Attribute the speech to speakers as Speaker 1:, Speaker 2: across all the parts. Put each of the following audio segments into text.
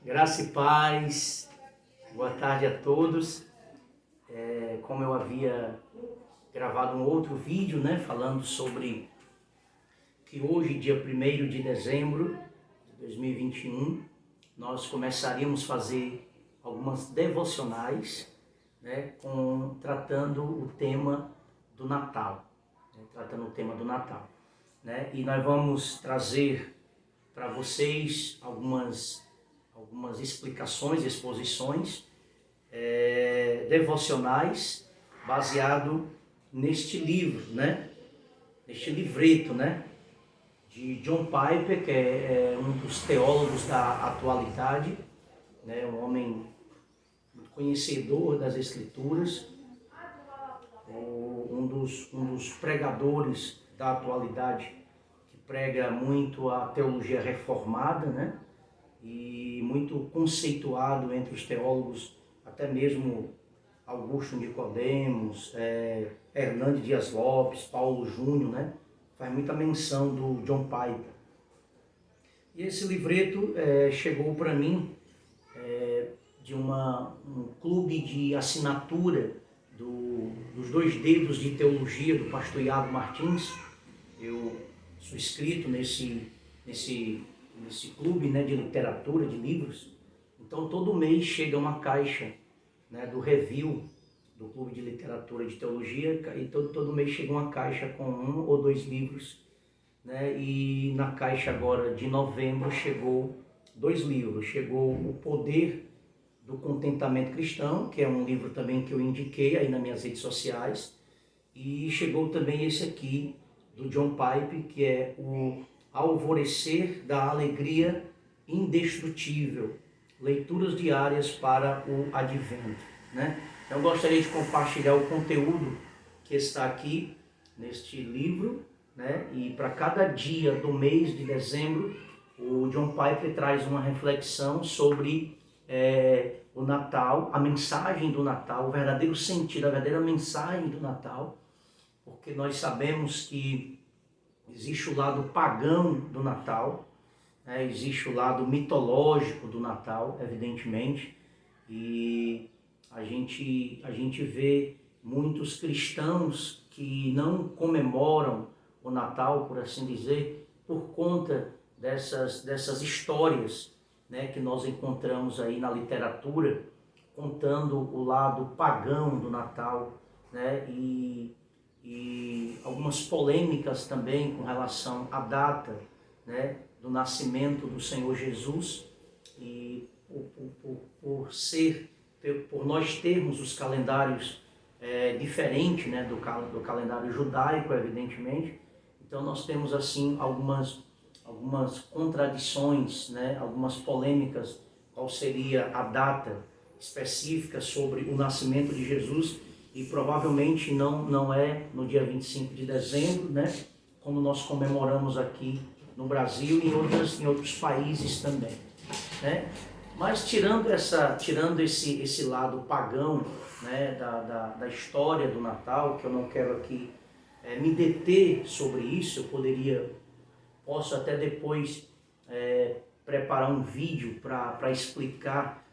Speaker 1: Graça e paz, boa tarde a todos. Como eu havia gravado um outro vídeo, falando sobre que hoje, dia 1º de dezembro de 2021, nós começaríamos a fazer algumas devocionais, tratando o tema do Natal, E nós vamos trazer para vocês algumas explicações, exposições devocionais baseado neste livro, neste livreto, de John Piper, que é um dos teólogos da atualidade, um homem muito conhecedor das Escrituras, um dos pregadores da atualidade, que prega muito a teologia reformada, e muito conceituado entre os teólogos, até mesmo Augusto Nicodemos, Hernandes Dias Lopes, Paulo Júnior, faz muita menção do John Piper. E esse livreto chegou para mim de um clube de assinatura dos 2 dedos de teologia do pastor Iago Martins. Eu sou inscrito nesse clube de literatura, de livros. Então todo mês chega uma caixa do review do clube de literatura de teologia, e todo mês chega uma caixa com 1 ou 2 livros, e na caixa agora de novembro chegou 2 livros. Chegou O Poder do Contentamento Cristão, que é um livro também que eu indiquei aí nas minhas redes sociais, e chegou também esse aqui do John Piper, que é o Alvorecer da Alegria Indestrutível, leituras diárias para o Advento, Então eu gostaria de compartilhar o conteúdo que está aqui neste livro, E para cada dia do mês de dezembro, o John Piper traz uma reflexão sobre o Natal, a mensagem do Natal, o verdadeiro sentido, a verdadeira mensagem do Natal, porque nós sabemos que existe o lado pagão do Natal, existe o lado mitológico do Natal, evidentemente, e a gente vê muitos cristãos que não comemoram o Natal, por assim dizer, por conta dessas histórias, que nós encontramos aí na literatura, contando o lado pagão do Natal, e algumas polêmicas também com relação à data, do nascimento do Senhor Jesus, e por nós termos os calendários diferentes, do calendário judaico, evidentemente. Então nós temos assim algumas contradições, algumas polêmicas, qual seria a data específica sobre o nascimento de Jesus, e provavelmente não é no dia 25 de dezembro, como nós comemoramos aqui no Brasil e em outros países também, Mas tirando esse lado pagão, da história do Natal, que eu não quero aqui me deter sobre isso, posso até depois preparar um vídeo para explicar,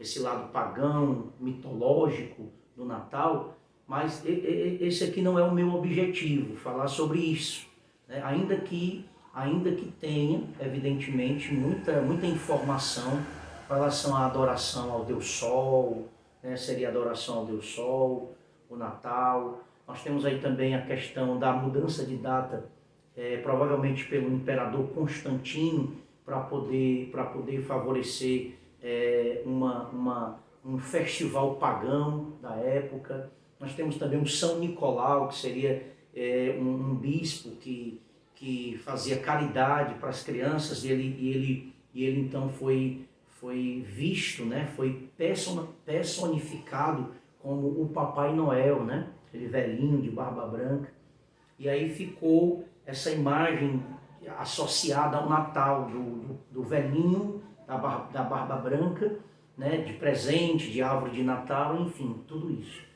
Speaker 1: esse lado pagão, mitológico do Natal, mas esse aqui não é o meu objetivo, falar sobre isso, ainda que tenha, evidentemente, muita informação com relação à adoração ao Deus Sol, seria a adoração ao Deus Sol, o Natal. Nós temos aí também a questão da mudança de data, provavelmente pelo imperador Constantino, para poder favorecer um festival pagão da época. Nós temos também o São Nicolau, que seria um bispo que fazia caridade para as crianças, e ele então foi visto, foi personificado como o Papai Noel, aquele velhinho de barba branca. E aí ficou essa imagem associada ao Natal, do velhinho da barba branca, de presente, de árvore de Natal, enfim, tudo isso.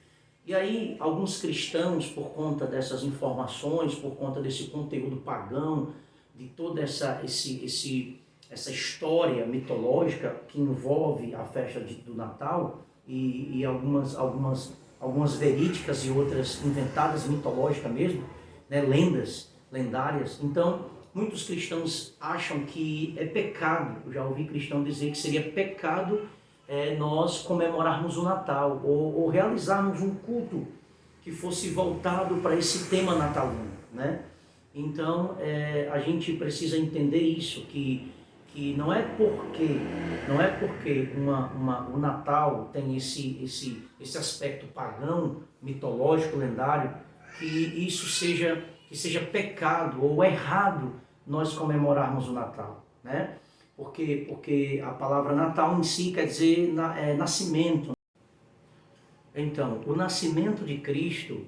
Speaker 1: E aí, alguns cristãos, por conta dessas informações, por conta desse conteúdo pagão, de todo esse essa história mitológica que envolve a festa do Natal e algumas verídicas e outras inventadas mitológicas mesmo, né, lendárias. Então, muitos cristãos acham que é pecado. Eu já ouvi cristão dizer que seria pecado nós comemorarmos o Natal ou realizarmos um culto que fosse voltado para esse tema natalino, né? Então, a gente precisa entender isso, que não é porque o Natal tem esse aspecto pagão, mitológico, lendário, que isso seja pecado ou errado nós comemorarmos o Natal, né? Porque a palavra Natal em si quer dizer nascimento. Então, o nascimento de Cristo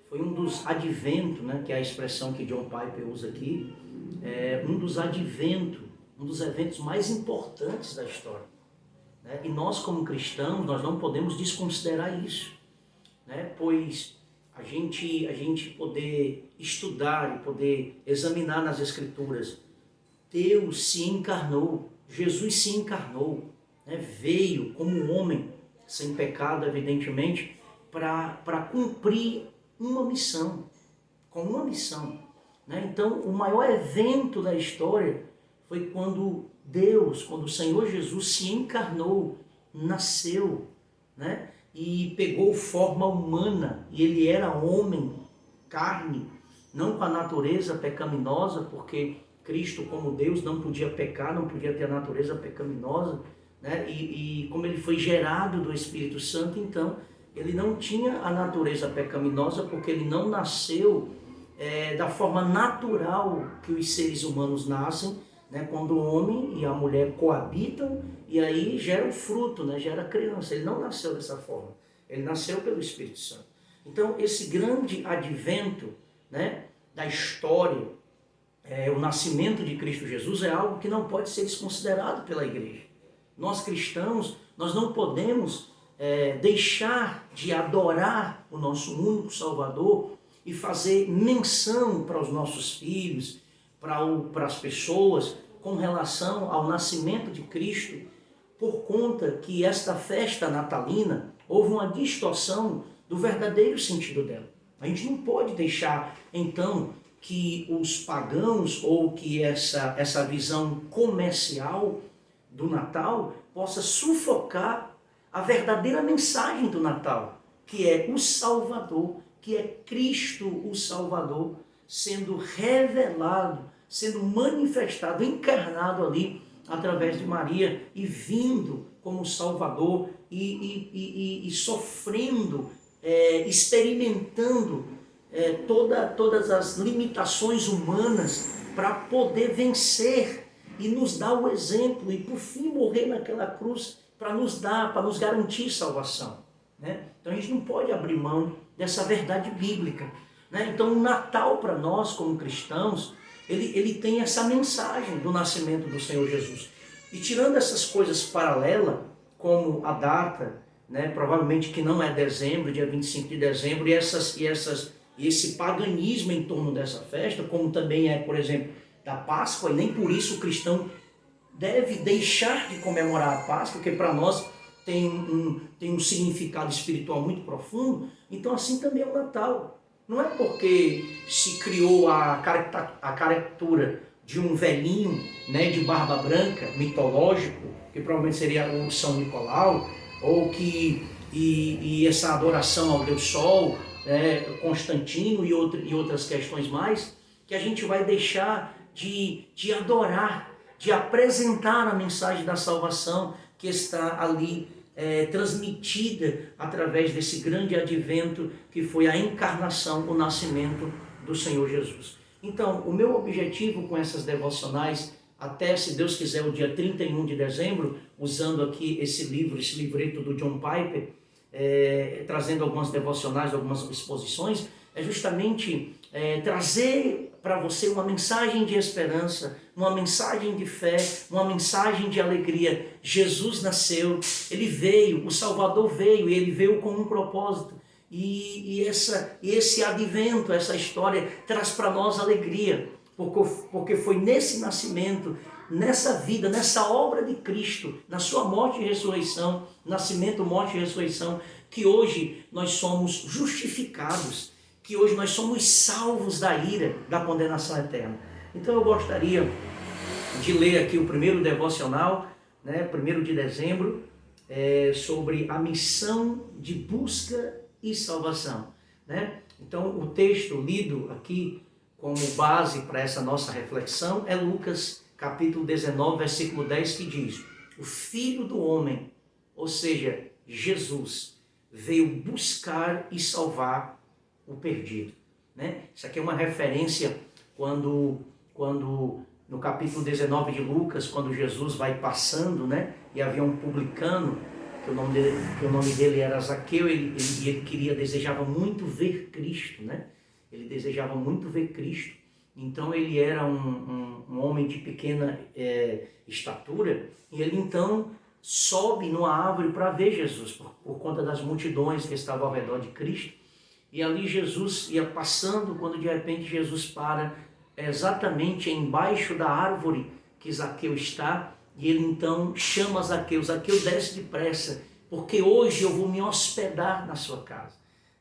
Speaker 1: foi um dos adventos, né, que é a expressão que John Piper usa aqui, um dos eventos mais importantes da história, né? E nós, como cristãos, nós não podemos desconsiderar isso, né? Pois a gente poder estudar e poder examinar nas Escrituras, Deus se encarnou, Jesus se encarnou, né? Veio como homem, sem pecado, evidentemente, para cumprir uma missão, com uma missão, né? Então, o maior evento da história foi quando o Senhor Jesus se encarnou, nasceu, né? E pegou forma humana, e ele era homem, carne, não com a natureza pecaminosa, porque Cristo, como Deus, não podia pecar, não podia ter a natureza pecaminosa, né? E como ele foi gerado do Espírito Santo, então ele não tinha a natureza pecaminosa, porque ele não nasceu da forma natural que os seres humanos nascem, né? Quando o homem e a mulher coabitam, e aí gera o fruto, né? Gera a criança. Ele não nasceu dessa forma, ele nasceu pelo Espírito Santo. Então, esse grande advento, né, da história, o nascimento de Cristo Jesus, é algo que não pode ser desconsiderado pela igreja. Nós cristãos, nós não podemos deixar de adorar o nosso único Salvador e fazer menção para os nossos filhos, para as pessoas, com relação ao nascimento de Cristo, por conta que esta festa natalina houve uma distorção do verdadeiro sentido dela. A gente não pode deixar, então, que os pagãos ou que essa visão comercial do Natal possa sufocar a verdadeira mensagem do Natal, que é o Salvador, que é Cristo o Salvador, sendo revelado, sendo manifestado, encarnado ali através de Maria e vindo como Salvador e sofrendo, experimentando todas as limitações humanas para poder vencer e nos dar o exemplo e por fim morrer naquela cruz para nos garantir salvação, né? Então a gente não pode abrir mão dessa verdade bíblica, né? Então o Natal para nós como cristãos, ele tem essa mensagem do nascimento do Senhor Jesus. E tirando essas coisas paralelas, como a data, né, provavelmente que não é dezembro, dia 25 de dezembro, e esse paganismo em torno dessa festa, como também é, por exemplo, da Páscoa, e nem por isso o cristão deve deixar de comemorar a Páscoa, porque para nós tem um significado espiritual muito profundo. Então assim também é o Natal. Não é porque se criou a caricatura de um velhinho, né, de barba branca, mitológico, que provavelmente seria o São Nicolau, ou e essa adoração ao Deus Sol, Constantino e outras questões mais, que a gente vai deixar de adorar, de apresentar a mensagem da salvação que está ali transmitida através desse grande advento que foi a encarnação, o nascimento do Senhor Jesus. Então, o meu objetivo com essas devocionais, até, se Deus quiser, o dia 31 de dezembro, usando aqui esse livreto do John Piper, trazendo algumas devocionais, algumas exposições, é justamente trazer para você uma mensagem de esperança, uma mensagem de fé, uma mensagem de alegria. Jesus nasceu, ele veio, o Salvador veio, e ele veio com um propósito. E esse advento, essa história, traz para nós alegria, porque foi nesse nascimento, nessa vida, nessa obra de Cristo, na sua morte e ressurreição, nascimento, morte e ressurreição, que hoje nós somos justificados, que hoje nós somos salvos da ira, da condenação eterna. Então eu gostaria de ler aqui o primeiro devocional, né, 1º de dezembro, sobre a missão de busca e salvação, né? Então o texto lido aqui como base para essa nossa reflexão é Lucas capítulo 19, versículo 10, que diz: o Filho do Homem, ou seja, Jesus, veio buscar e salvar o perdido, né? Isso aqui é uma referência quando no capítulo 19 de Lucas, quando Jesus vai passando, né? E havia um publicano, que o nome dele era Zaqueu, ele desejava muito ver Cristo, né? Ele desejava muito ver Cristo. Então ele era um homem de pequena estatura, e ele então sobe numa árvore para ver Jesus, por conta das multidões que estavam ao redor de Cristo. E ali Jesus ia passando, quando de repente Jesus para exatamente embaixo da árvore que Zaqueu está, e ele então chama Zaqueu: Zaqueu, desce depressa, porque hoje eu vou me hospedar na sua casa.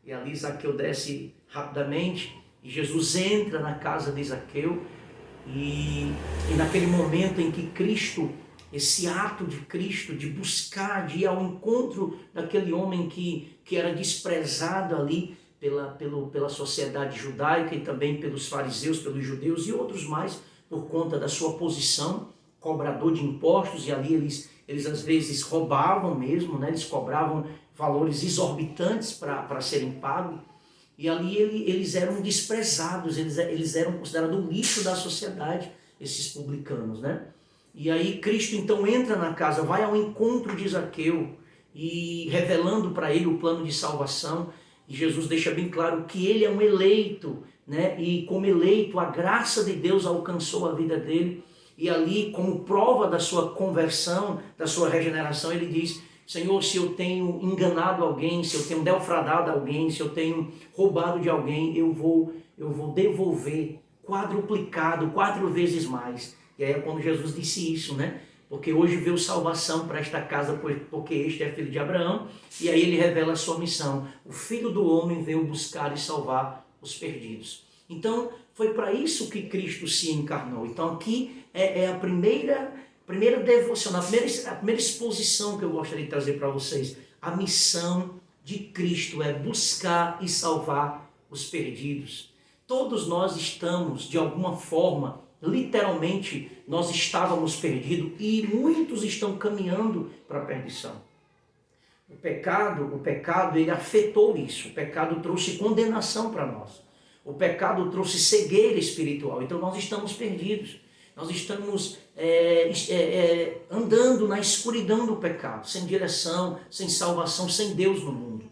Speaker 1: E ali Zaqueu desce rapidamente, e Jesus entra na casa de Zaqueu, e naquele momento em que Cristo, esse ato de Cristo de buscar, de ir ao encontro daquele homem que era desprezado ali pela sociedade judaica e também pelos fariseus, pelos judeus e outros mais, por conta da sua posição, cobrador de impostos, e ali eles às vezes roubavam mesmo, né? Eles cobravam valores exorbitantes para serem pagos, e ali eles eram desprezados, eles eram considerados o lixo da sociedade, esses publicanos, né? E aí Cristo então entra na casa, vai ao encontro de Zaqueu, e revelando para ele o plano de salvação. E Jesus deixa bem claro que ele é um eleito, né? E como eleito, a graça de Deus alcançou a vida dele. E ali, como prova da sua conversão, da sua regeneração, ele diz: Senhor, se eu tenho enganado alguém, se eu tenho defraudado alguém, se eu tenho roubado de alguém, eu vou devolver quadruplicado, 4 vezes mais. E aí é quando Jesus disse isso, né? Porque hoje veio salvação para esta casa, porque este é filho de Abraão. E aí ele revela a sua missão: o Filho do Homem veio buscar e salvar os perdidos. Então foi para isso que Cristo se encarnou. Então aqui é a primeira devocional, a primeira exposição que eu gostaria de trazer para vocês. A missão de Cristo é buscar e salvar os perdidos. Todos nós estamos, de alguma forma, literalmente, nós estávamos perdidos, e muitos estão caminhando para a perdição. O pecado, ele afetou isso. O pecado trouxe condenação para nós. O pecado trouxe cegueira espiritual. Então nós estamos perdidos. Nós estamos andando na escuridão do pecado, sem direção, sem salvação, sem Deus no mundo.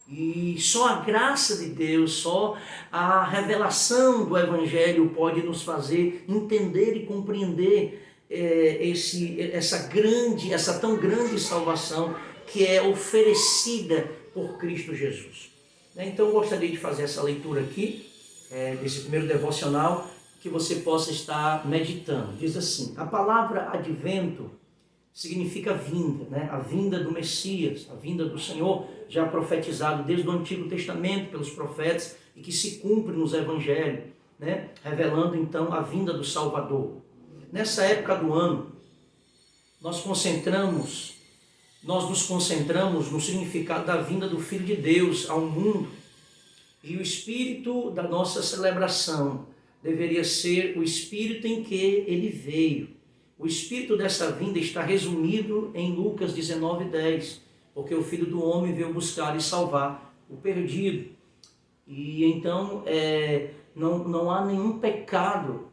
Speaker 1: E só a graça de Deus, só a revelação do Evangelho pode nos fazer entender e compreender essa tão grande salvação que é oferecida por Cristo Jesus. Então eu gostaria de fazer essa leitura aqui, desse primeiro devocional, que você possa estar meditando. Diz assim: a palavra advento significa vinda, né? A vinda do Messias, a vinda do Senhor, já profetizado desde o Antigo Testamento pelos profetas, e que se cumpre nos Evangelhos, né? Revelando então a vinda do Salvador. Nessa época do ano, nós nos concentramos no significado da vinda do Filho de Deus ao mundo, e o espírito da nossa celebração deveria ser o espírito em que ele veio. O espírito dessa vinda está resumido em Lucas 19:10, porque o Filho do Homem veio buscar e salvar o perdido. E então não há nenhum pecado,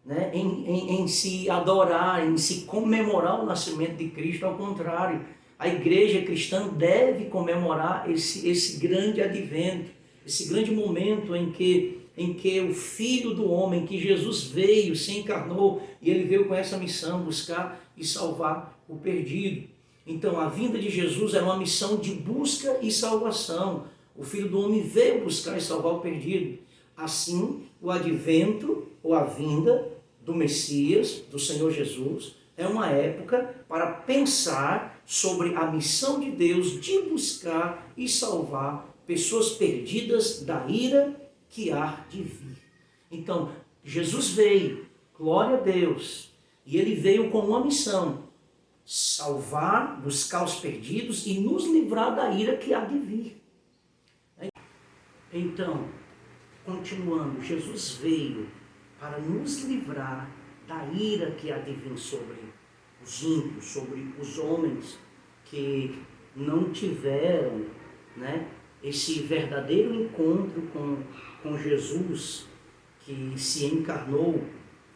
Speaker 1: né, em se adorar, em se comemorar o nascimento de Cristo. Ao contrário, a igreja cristã deve comemorar esse grande advento, esse grande momento em que o Filho do Homem, que Jesus veio, se encarnou, e ele veio com essa missão, buscar e salvar o perdido. Então a vinda de Jesus era uma missão de busca e salvação. O Filho do Homem veio buscar e salvar o perdido. Assim, o advento ou a vinda do Messias, do Senhor Jesus, é uma época para pensar sobre a missão de Deus de buscar e salvar pessoas perdidas da ira que há de vir. Então, Jesus veio, glória a Deus, e ele veio com uma missão: salvar, buscar os perdidos e nos livrar da ira que há de vir. Então, continuando, Jesus veio para nos livrar da ira que há de vir sobre os ímpios, sobre os homens que não tiveram, né, esse verdadeiro encontro com Jesus, que se encarnou,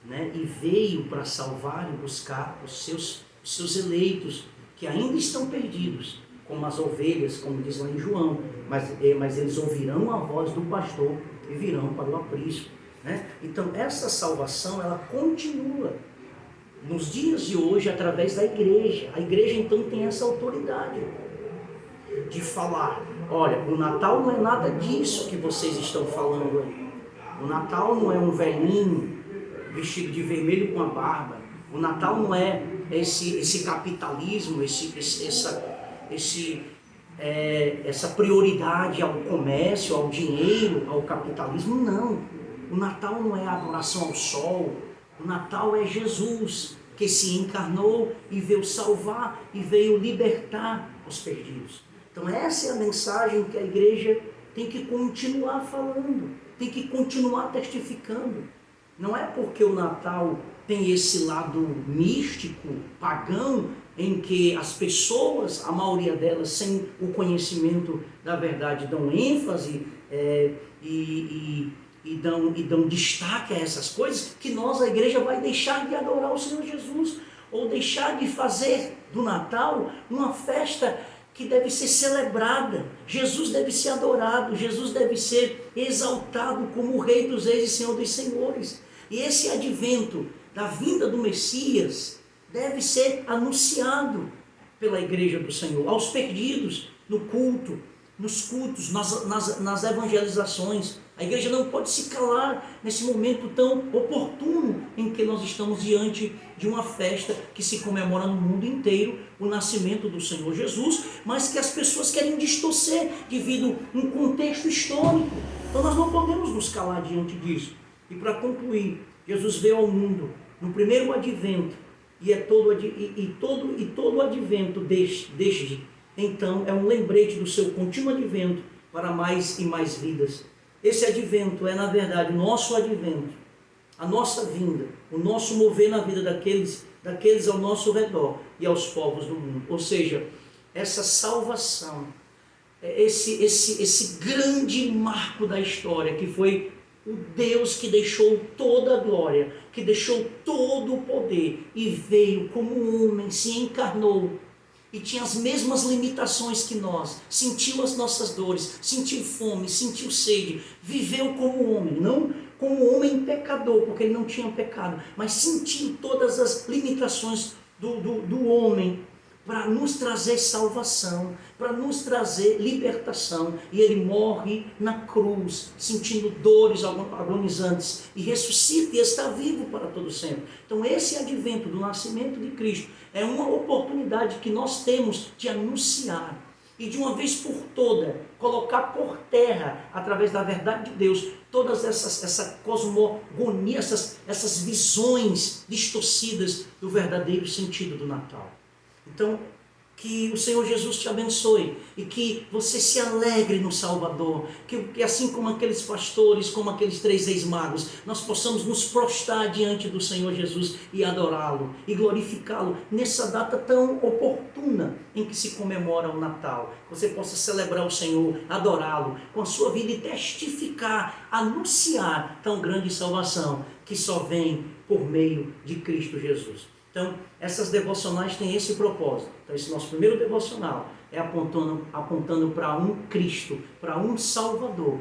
Speaker 1: né, e veio para salvar e buscar os seus eleitos, que ainda estão perdidos, como as ovelhas, como diz lá em João, mas eles ouvirão a voz do pastor e virão para o aprisco, né? Então essa salvação, ela continua nos dias de hoje através da igreja. A igreja então tem essa autoridade de falar: olha, o Natal não é nada disso que vocês estão falando aí. O Natal não é um velhinho vestido de vermelho com a barba. O Natal não é esse capitalismo, essa prioridade ao comércio, ao dinheiro, ao capitalismo. Não. O Natal não é a adoração ao sol. O Natal é Jesus, que se encarnou e veio salvar e veio libertar os perdidos. Então essa é a mensagem que a igreja tem que continuar falando, tem que continuar testificando. Não é porque o Natal tem esse lado místico, pagão, em que as pessoas, a maioria delas, sem o conhecimento da verdade, dão ênfase e dão destaque a essas coisas, que nós, a igreja, vai deixar de adorar o Senhor Jesus, ou deixar de fazer do Natal uma festa que deve ser celebrada. Jesus deve ser adorado, Jesus deve ser exaltado como o Rei dos Reis e Senhor dos Senhores. E esse advento da vinda do Messias deve ser anunciado pela igreja do Senhor, aos perdidos, no culto, nos cultos, nas evangelizações. A igreja não pode se calar nesse momento tão oportuno em que nós estamos diante de uma festa que se comemora no mundo inteiro, o nascimento do Senhor Jesus, mas que as pessoas querem distorcer devido a um contexto histórico. Então nós não podemos nos calar diante disso. E para concluir, Jesus veio ao mundo no primeiro advento, e todo advento desde então é um lembrete do seu contínuo advento para mais e mais vidas. Esse advento é, na verdade, o nosso advento, a nossa vinda, o nosso mover na vida daqueles ao nosso redor e aos povos do mundo. Ou seja, essa salvação, esse grande marco da história, que foi o Deus que deixou toda a glória, que deixou todo o poder e veio como homem, se encarnou e tinha as mesmas limitações que nós, sentiu as nossas dores, sentiu fome, sentiu sede, viveu como homem, não como homem pecador, porque ele não tinha pecado, mas sentiu todas as limitações do homem, para nos trazer salvação, para nos trazer libertação. E ele morre na cruz, sentindo dores agonizantes, e ressuscita e está vivo para todo sempre. Então esse advento do nascimento de Cristo é uma oportunidade que nós temos de anunciar e de uma vez por toda colocar por terra, através da verdade de Deus, todas essa cosmogonia, essas visões distorcidas do verdadeiro sentido do Natal. Então, que o Senhor Jesus te abençoe e que você se alegre no Salvador, que assim como aqueles pastores, como aqueles 3 ex-magos, nós possamos nos prostrar diante do Senhor Jesus e adorá-lo e glorificá-lo nessa data tão oportuna em que se comemora o Natal. Você possa celebrar o Senhor, adorá-lo com a sua vida e testificar, anunciar tão grande salvação que só vem por meio de Cristo Jesus. Então, essas devocionais têm esse propósito. Então, esse nosso primeiro devocional é apontando para um Cristo, para um Salvador,